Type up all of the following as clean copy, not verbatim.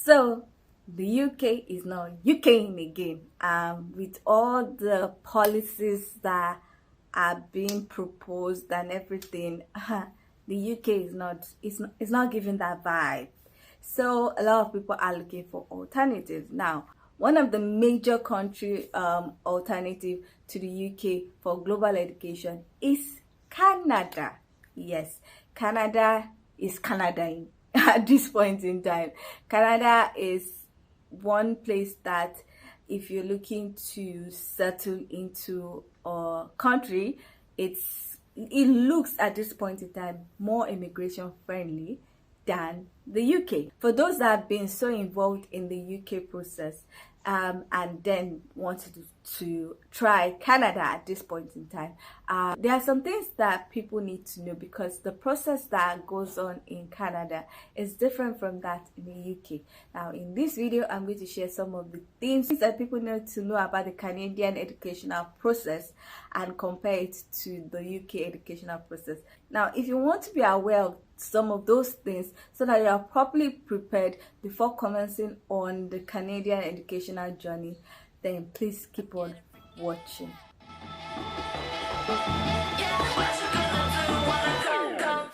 So the UK is now UKing again, with all the policies that are being proposed and everything. The UK is not giving that vibe. So a lot of people are looking for alternatives now. One of the major country alternative to the UK for global education is Canada. Yes, Canada is Canadaing at this point in time. Canada is one place that if you're looking to settle into a country, it looks at this point in time more immigration friendly than the UK. For those that have been so involved in the UK process and then wanted to try Canada at this point in time, there are some things that people need to know, because the process that goes on in Canada is different from that in the UK. Now in this video, I'm going to share some of the things that people need to know about the Canadian educational process and compare it to the UK educational process. Now if you want to be aware of some of those things so that you are properly prepared before commencing on the Canadian educational journey, then please keep on watching.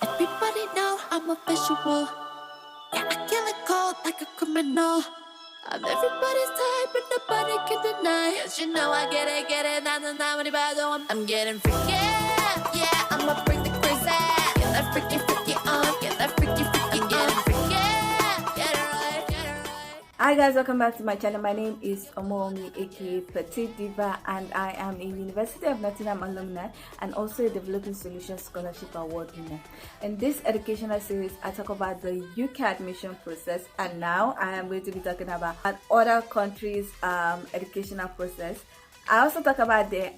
Everybody know I'm a visual. Yeah, I kill it cold like a criminal. I'm everybody's type, but nobody can deny. Cause you know I get it, I'm getting freaky. Yeah, I'ma bring the crazy. Get that freaky on, get that freaky I'm getting freaky. Get it right. Hi guys, welcome back to my channel. My name is Omomi, aka Petite Diva, and I am a University of Nottingham alumni and also a Developing Solutions Scholarship Award winner. In this educational series, I talk about the UK admission process, and now I am going to be talking about other countries' educational process. I also talk about the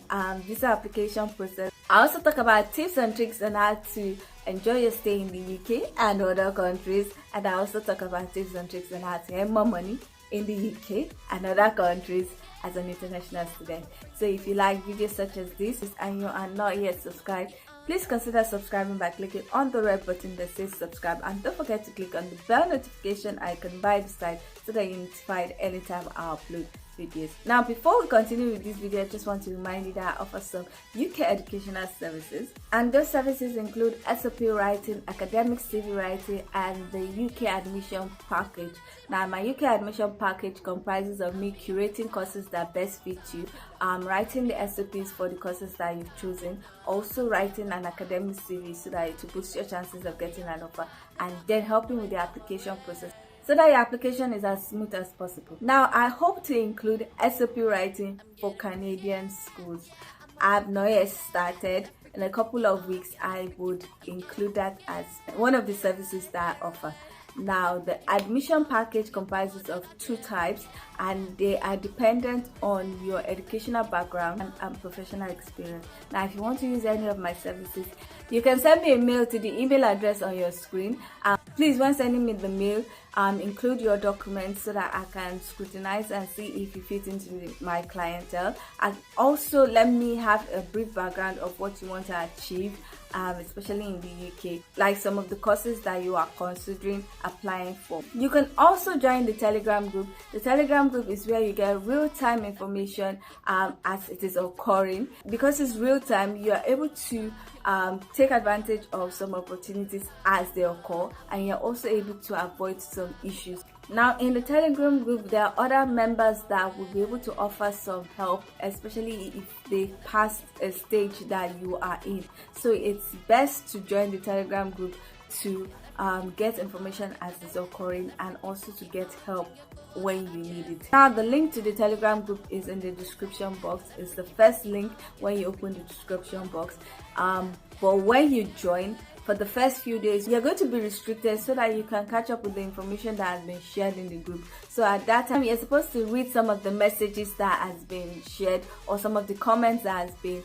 visa application process. I also talk about tips and tricks on how to enjoy your stay in the UK and other countries, and I also talk about tips and tricks on how to earn more money in the UK and other countries as an international student. So if you like videos such as this and you are not yet subscribed, please consider subscribing by clicking on the red button that says subscribe, and don't forget to click on the bell notification icon by the side so that you're notified anytime I upload videos. Now before we continue with this video, I just want to remind you that I offer some UK educational services, and those services include SOP writing, academic CV writing, and the UK admission package. Now my UK admission package comprises of me curating courses that best fit you, writing the SOPs for the courses that you've chosen, also writing an academic CV so that it will boost your chances of getting an offer, and then helping with the application process so that your application is as smooth as possible. Now, I hope to include SOP writing for Canadian schools. I have not yet started. In a couple of weeks, I would include that as one of the services that I offer. Now, the admission package comprises of two types, and they are dependent on your educational background and professional experience. Now, if you want to use any of my services, you can send me a mail to the email address on your screen. Please, when sending me the mail, include your documents so that I can scrutinize and see if you fit into my clientele. And also let me have a brief background of what you want to achieve, especially in the UK, like some of the courses that you are considering applying for. You can also join the Telegram group. The Telegram group is where you get real-time information as it is occurring. Because it's real-time, you are able to take advantage of some opportunities as they occur, and you're also able to avoid some issues. Now in the Telegram group, there are other members that will be able to offer some help, especially if they passed a stage that you are in. So it's best to join the Telegram group to get information as it's occurring, and also to get help when you need it. Now the link to the Telegram group is in the description box. It's the first link when you open the description box, but when you join, for the first few days, you're going to be restricted so that you can catch up with the information that has been shared in the group. So at that time, you're supposed to read some of the messages that has been shared, or some of the comments that has been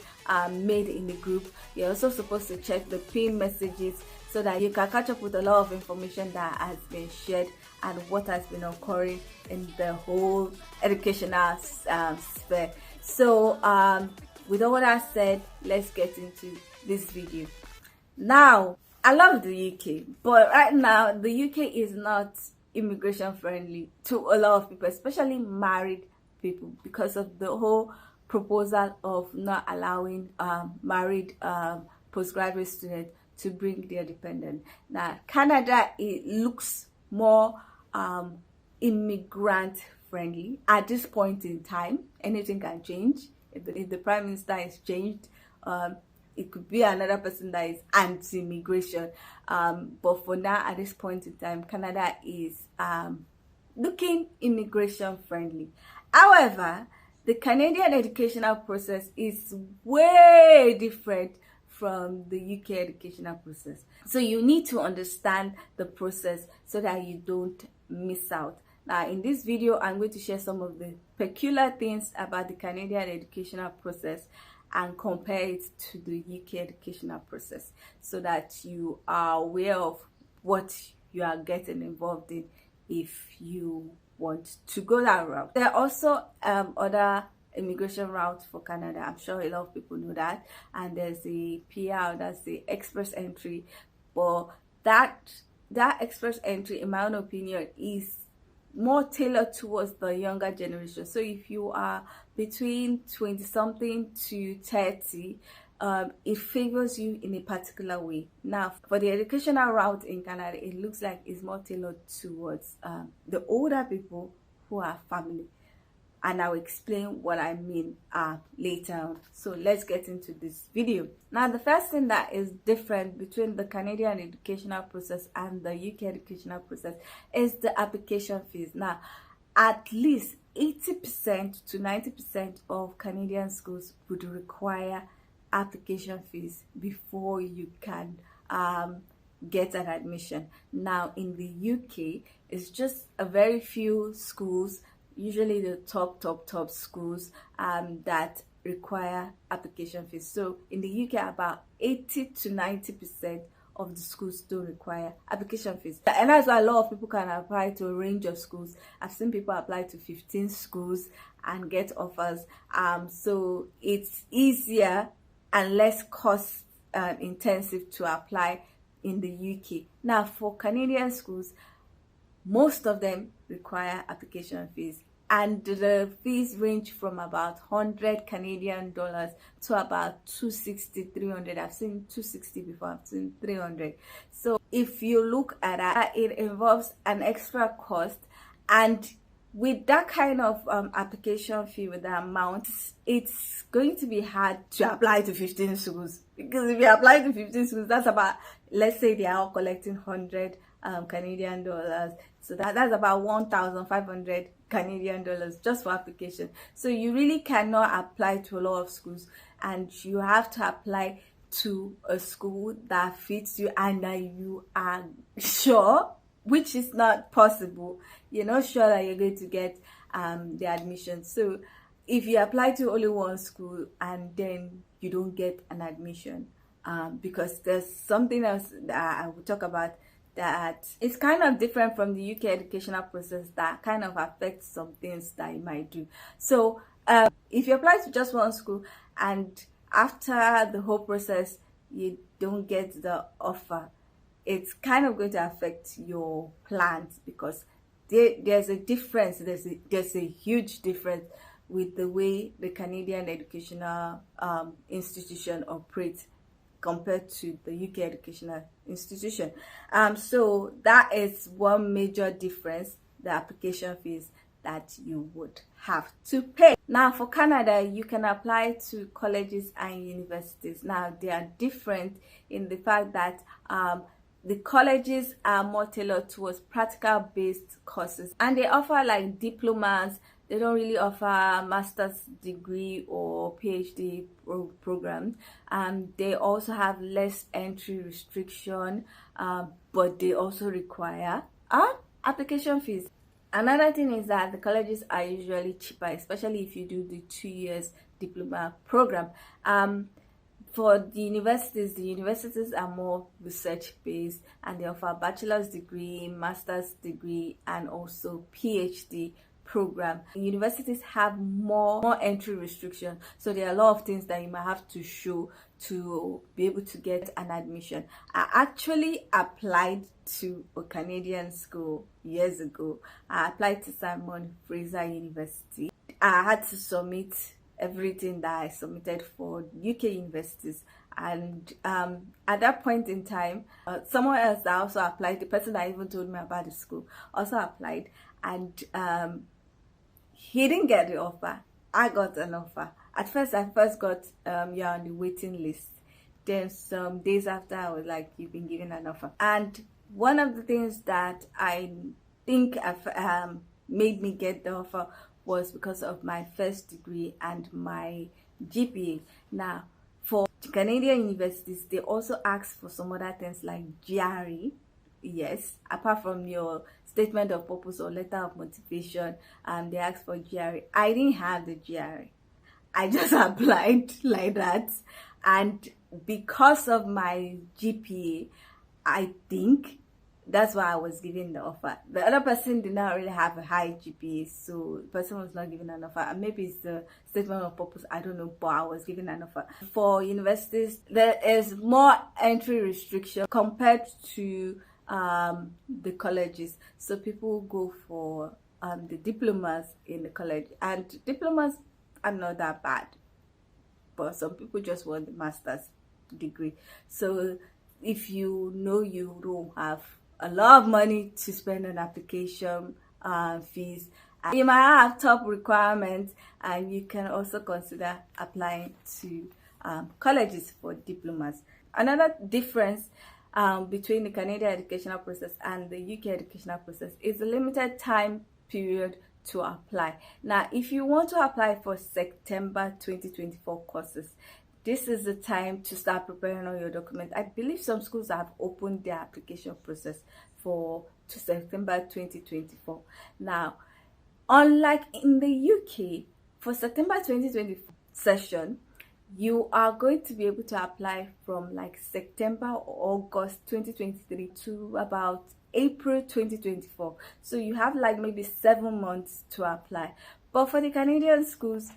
made in the group. You're also supposed to check the pinned messages so that you can catch up with a lot of information that has been shared and what has been occurring in the whole educational sphere. So with all that said, let's get into this video. Now, I love the UK, but right now the UK is not immigration friendly to a lot of people, especially married people, because of the whole proposal of not allowing married postgraduate students to bring their dependent. Now, Canada, it looks more immigrant friendly at this point in time. Anything can change. If the prime minister is changed, it could be another person that is anti-immigration. But for now, at this point in time, Canada is looking immigration friendly. However, the Canadian educational process is way different from the UK educational process. So you need to understand the process so that you don't miss out. Now, in this video, I'm going to share some of the peculiar things about the Canadian educational process and compare it to the UK educational process so that you are aware of what you are getting involved in if you want to go that route. There are also other immigration routes for Canada. I'm sure a lot of people know that. And there's the PR, that's the express entry. But that express entry, in my own opinion, is more tailored towards the younger generation. So if you are between 20 something to 30, it favors you in a particular way. Now, for the educational route in Canada, it looks like it's more tailored towards the older people who are family, and I'll explain what I mean later on. So let's get into this video. Now, the first thing that is different between the Canadian educational process and the UK educational process is the application fees. Now, at least 80% to 90% of Canadian schools would require application fees before you can get an admission. Now, in the UK, it's just a very few schools, usually the top schools that require application fees. So in the UK, about 80 to 90% of the schools don't require application fees, and that's why a lot of people can apply to a range of schools. I've seen people apply to 15 schools and get offers. So it's easier and less cost intensive to apply in the UK. Now, for Canadian schools, most of them require application fees, and the fees range from about 100 Canadian dollars to about 260, 300. I've seen 260 before, I've seen 300. So if you look at that, it involves an extra cost, and with that kind of application fee, with the amount, it's going to be hard to apply to 15 schools, because if you apply to 15 schools, that's about, let's say they are all collecting 100 Canadian dollars, so that's about 1,500 Canadian dollars just for application. So you really cannot apply to a lot of schools, and you have to apply to a school that fits you and that you are sure, which is not possible. You're not sure that you're going to get the admission. So if you apply to only one school and then you don't get an admission, because there's something else that I will talk about that it's kind of different from the UK educational process that kind of affects some things that you might do. So if you apply to just one school and after the whole process you don't get the offer, it's kind of going to affect your plans, because there's a difference. There's a huge difference with the way the Canadian educational institution operates compared to the UK educational institution. So that is one major difference, the application fees that you would have to pay. Now, for Canada, you can apply to colleges and universities. Now, they are different in the fact that the colleges are more tailored towards practical based courses, and they offer like diplomas. They don't really offer master's degree or PhD programs. They also have less entry restriction, but they also require application fees. Another thing is that the colleges are usually cheaper, especially if you do the 2 years diploma program. For the universities are more research based, and they offer bachelor's degree, master's degree, and also PhD program. Universities have more entry restrictions, so there are a lot of things that you might have to show to be able to get an admission. I actually applied to a Canadian school years ago. I applied to Simon Fraser University. I had to submit everything that I submitted for UK universities, and at that point in time, someone else that also applied, the person that even told me about the school, also applied, and he didn't get the offer. I got an offer. At first, I got you're on the waiting list. Then some days after, I was like, you've been given an offer. And one of the things that I think made me get the offer was because of my first degree and my GPA. Now, for Canadian universities, they also ask for some other things like GRE. Yes, apart from your statement of purpose or letter of motivation, they ask for GRE. I didn't have the GRE. I just applied like that, and because of my GPA, I think that's why I was given the offer. The other person did not really have a high GPA, so the person was not given an offer. And maybe it's the statement of purpose, I don't know, but I was given an offer. For universities, there is more entry restriction compared to the colleges. So people go for the diplomas in the college, and diplomas are not that bad, but some people just want the master's degree. So if you know you don't have a lot of money to spend on application fees, you might have top requirements, and you can also consider applying to colleges for diplomas. Another difference between the Canadian educational process and the UK educational process is the limited time period to apply. Now, if you want to apply for September 2024 courses, this is the time to start preparing all your documents. I believe some schools have opened their application process to September 2024. Now, unlike in the UK, for September 2024 session, you are going to be able to apply from like September or August 2023 to about April 2024. So you have like maybe 7 months to apply. But for the Canadian schools,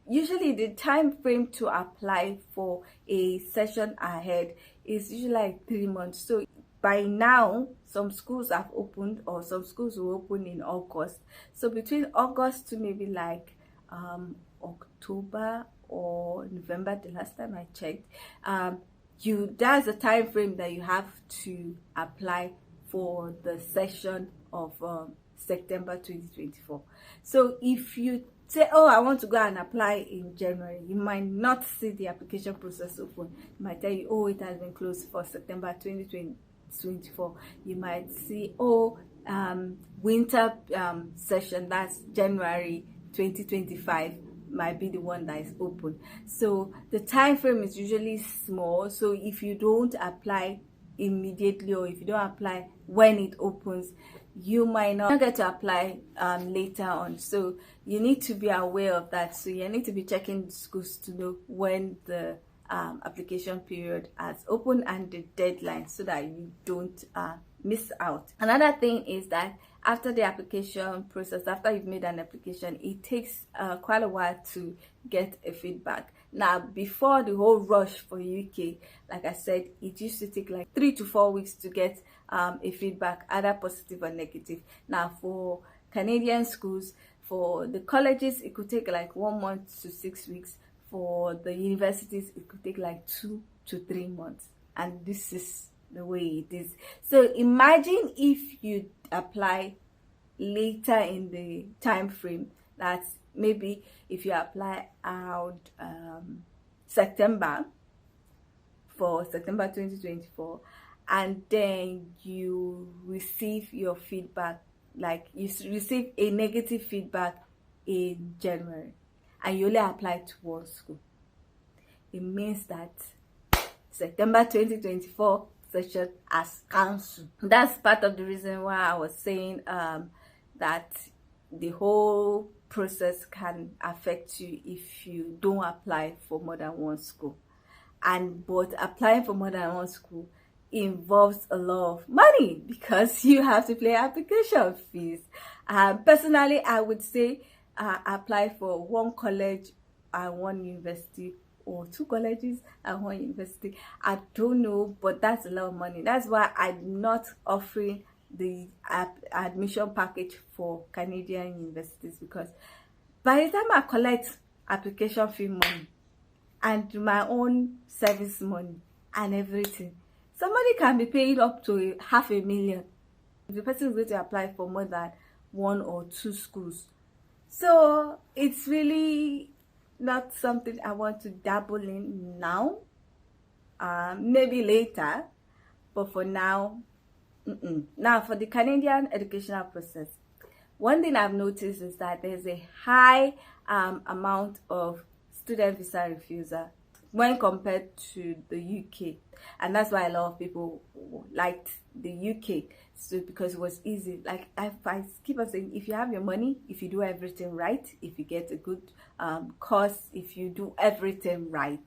usually the time frame to apply for a session ahead is usually like 3 months. So by now, some schools have opened, or some schools will open in August. So between August to maybe like October or November, the last time I checked, that's the time frame that you have to apply for the session of September 2024. So if you say, oh, I want to go and apply in January, you might not see the application process open. It might tell you, oh, it has been closed for September 2024. You might see, oh, winter session, that's January 2025, might be the one that is open. So the time frame is usually small. So if you don't apply immediately, or if you don't apply when it opens, you might not get to apply later on. So you need to be aware of that. So you need to be checking the schools to know when the application period has opened and the deadline, so that you don't miss out. Another thing is that after the application process, after you've made an application, it takes quite a while to get a feedback. Now, before the whole rush for UK, like I said, it used to take like 3 to 4 weeks to get a feedback, either positive or negative. Now, for Canadian schools, for the colleges, it could take like 1 month to 6 weeks. For the universities, it could take like 2 to 3 months. And this is the way it is. So imagine if you apply later in the time frame. That's maybe if you apply out September, for September 2024, and then you receive your feedback, like you receive a negative feedback in January, and you only apply to one school, it means that September 2024 session as cancelled. That's part of the reason why I was saying that the whole process can affect you if you don't apply for more than one school. But applying for more than one school involves a lot of money because you have to pay application fees. Personally, I would say apply for one college and one university, or two colleges and one university. I don't know, but that's a lot of money. That's why I'm not offering the admission package for Canadian universities, because by the time I collect application fee money and my own service money and everything, somebody can be paying up to $500,000 if the person is going to apply for more than one or two schools. So it's really not something I want to dabble in now. Maybe later, but for now, Now for the Canadian educational process, one thing I've noticed is that there's a high amount of student visa refusal when compared to the UK, and that's why a lot of people liked the UK, so because it was easy. Like I keep on saying, if you have your money, if you do everything right, if you get a good course, if you do everything right,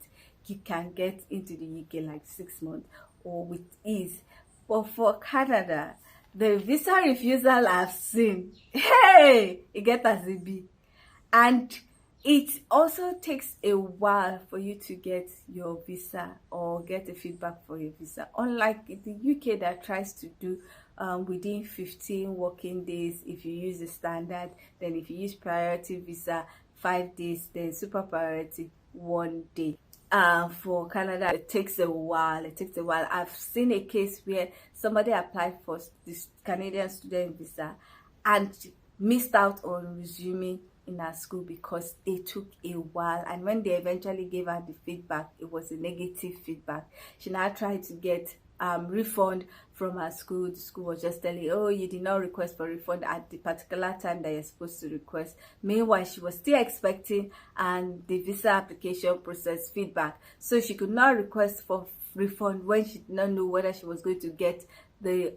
you can get into the UK like 6 months or with ease. But for Canada, the visa refusal I've seen, hey, it gets as it be. And it also takes a while for you to get your visa or get a feedback for your visa. Unlike the UK that tries to do within 15 working days if you use the standard, then if you use priority visa, 5 days, then super priority, 1 day. For Canada, it takes a while. I've seen a case where somebody applied for this Canadian student visa and missed out on resuming in her school because they took a while, and when they eventually gave her the feedback, it was a negative feedback. She now tried to get refund from her school. The school was just telling, oh, you did not request for refund at the particular time that you're supposed to request. Meanwhile, she was still expecting the visa application process feedback, so she could not request for refund when she did not know whether she was going to get the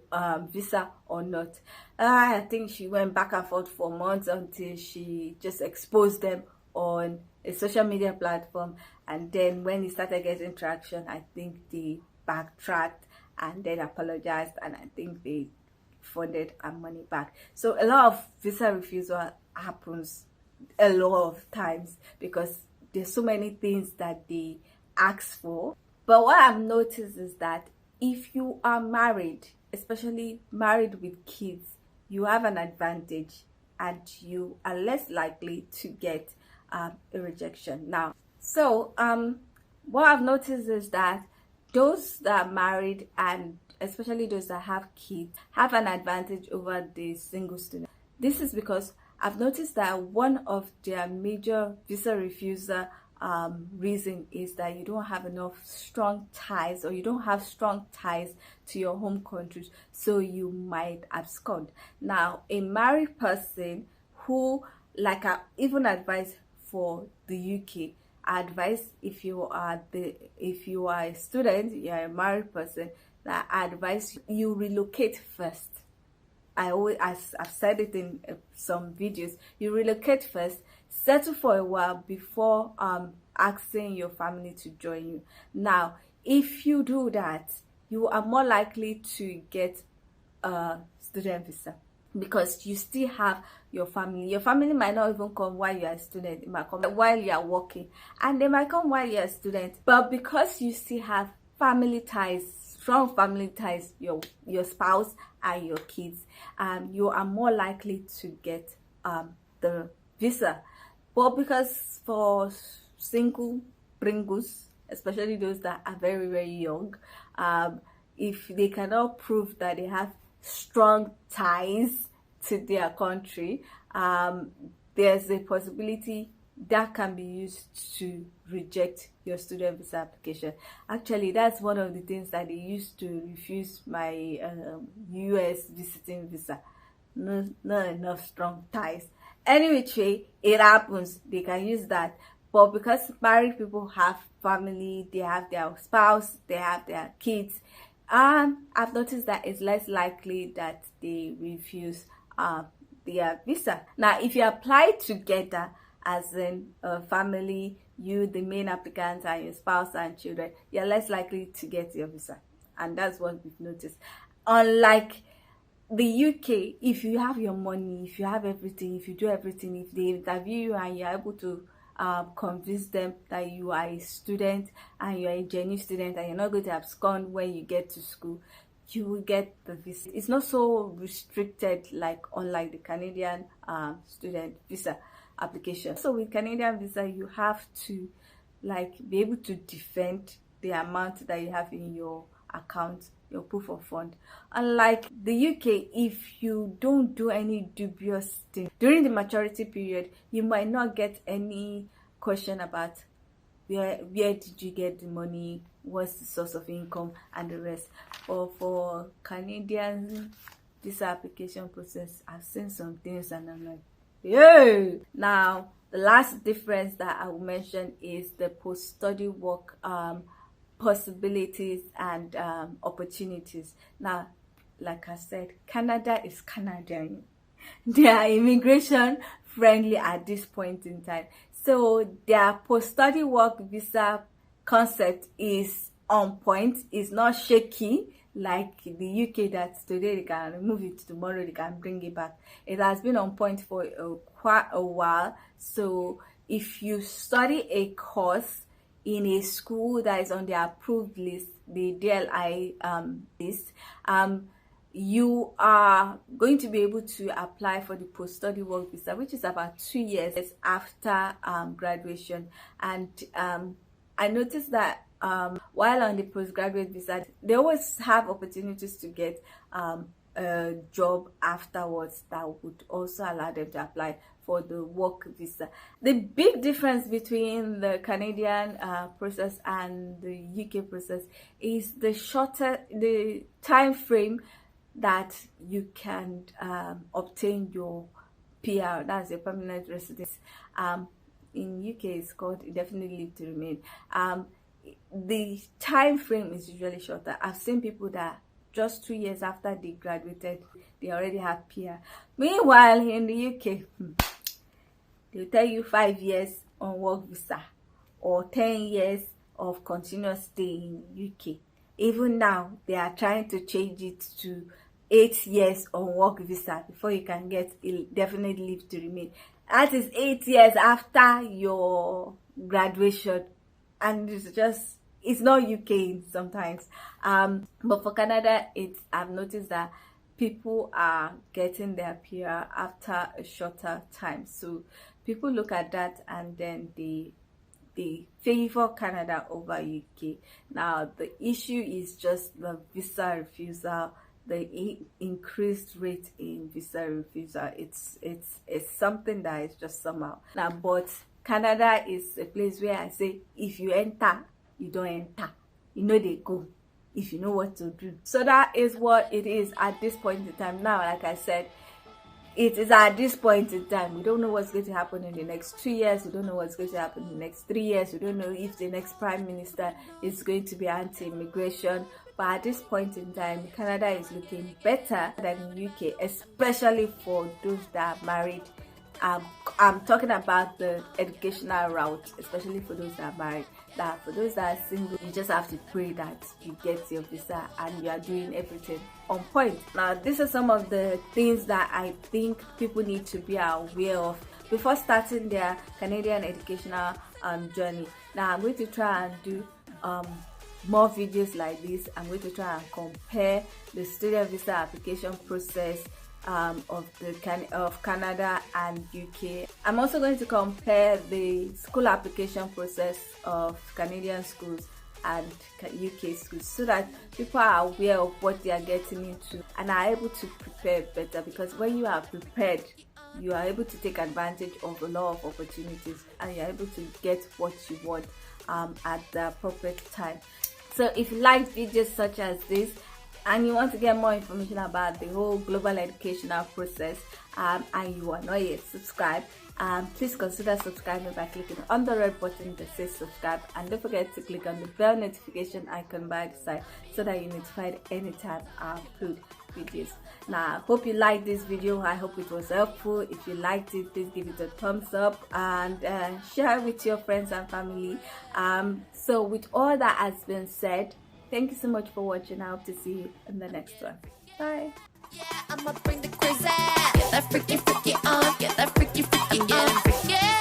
visa or not. I think she went back and forth for months until she just exposed them on a social media platform, and then when he started getting traction, I think they backtracked and then apologized, and I think they funded our money back. So a lot of visa refusal happens a lot of times because there's so many things that they ask for. But what I've noticed is that if you are married, especially married with kids, you have an advantage and you are less likely to get a rejection. Now, so what I've noticed is that those that are married, and especially those that have kids, have an advantage over the single student. This is because I've noticed that one of their major visa refusal reason is that you don't have enough strong ties, or you don't have strong ties to your home countries, so you might abscond. Now, a married person who, like I even advise for the UK, I advise if you are a student, you're a married person, that I advise you relocate first. I've said it in some videos, you relocate first, settle for a while before asking your family to join you. Now, if you do that, you are more likely to get a student visa, because you still have your family. Your family might not even come while you are a student. It might come while you are working, and they might come while you are a student. But because you still have family ties, strong family ties, your spouse and your kids, you are more likely to get the visa. But because for single pringles, especially those that are very, very young, if they cannot prove that they have strong ties to their country, there's a possibility that can be used to reject your student visa application. Actually, that's one of the things that they used to refuse my US visiting visa. Not enough strong ties. Anyway, it happens. They can use that. But because married people have family, they have their spouse, they have their kids, I've noticed that it's less likely that they refuse their visa. Now, if you apply together, as in a family, you, the main applicant, and your spouse and children, you're less likely to get your visa. and that's what we've noticed. Unlike the UK, if you have your money, if you have everything, if you do everything, if they interview you and you're able to convince them that you are a student and you're a genuine student and you're not going to abscond when you get to school, you will get the visa. It's not so restricted like unlike the Canadian student visa application. So with Canadian visa, you have to like be able to defend the amount that you have in your account, your proof of fund. Unlike the UK, if you don't do any dubious thing during the maturity period, you might not get any question about where did you get the money, what's the source of income, and the rest. But for Canadian visa application process, I've seen some things and I'm like, yeah. Now the last difference that I will mention is the post-study work possibilities and opportunities. Now, like I said, Canada is Canadian. They are immigration friendly at this point in time. So their post-study work visa concept is on point. It's not shaky like the UK, that today they can remove it, tomorrow they can bring it back. It has been on point for quite a while. So if you study a course in a school that is on the approved list, the DLI list, you are going to be able to apply for the post-study work visa, which is about 2 years after graduation. And I noticed that while on the postgraduate visa, they always have opportunities to get a job afterwards that would also allow them to apply for the work visa. The big difference between the Canadian process and the UK process is the time frame that you can obtain your PR, that's a permanent residence. In UK it's called indefinite leave to remain. The time frame is usually shorter. I've seen people that just 2 years after they graduated, they already have PR. Meanwhile, in the UK, they'll tell you 5 years on work visa or 10 years of continuous stay in UK. Even now, they are trying to change it to 8 years on work visa before you can get indefinite leave to remain. That is 8 years after your graduation, and it's not UK sometimes. But for Canada, I've noticed that people are getting their PR after a shorter time. So people look at that and then they favor Canada over UK. Now the issue is just the visa refusal, the increased rate in visa refusal. It's something that is just somehow. Now, but Canada is a place where I say, if you enter, you don't enter. You know they go if you know what to do. So that is what it is at this point in time. Now, like I said, it is at this point in time. We don't know what's going to happen in the next 2 years. We don't know what's going to happen in the next 3 years. We don't know if the next prime minister is going to be anti-immigration. But at this point in time, Canada is looking better than the UK, especially for those that are married. I'm talking about the educational route, especially for those that are married. That for those that are single, you just have to pray that you get your visa and you are doing everything on point. Now, these are some of the things that I think people need to be aware of before starting their Canadian educational journey. Now, I'm going to try and do more videos like this. I'm going to try and compare the student visa application process of Canada and UK. I'm also going to compare the school application process of Canadian schools and UK schools, so that people are aware of what they are getting into and are able to prepare better. Because when you are prepared, you are able to take advantage of a lot of opportunities and you're able to get what you want at the appropriate time. So if you like videos such as this and you want to get more information about the whole global educational process and you are not yet subscribed, please consider subscribing by clicking on the red button that says subscribe, and don't forget to click on the bell notification icon by the side so that you're notified anytime I upload videos. Now, I hope you liked this video. I hope it was helpful. If you liked it, please give it a thumbs up and share it with your friends and family. So with all that has been said, Thank you so much for watching. I hope to see you in the next one. Bye. Yeah, I'ma bring the crazy. Get that freaky, freaky on. Get that freaky, freaky on. Freaky.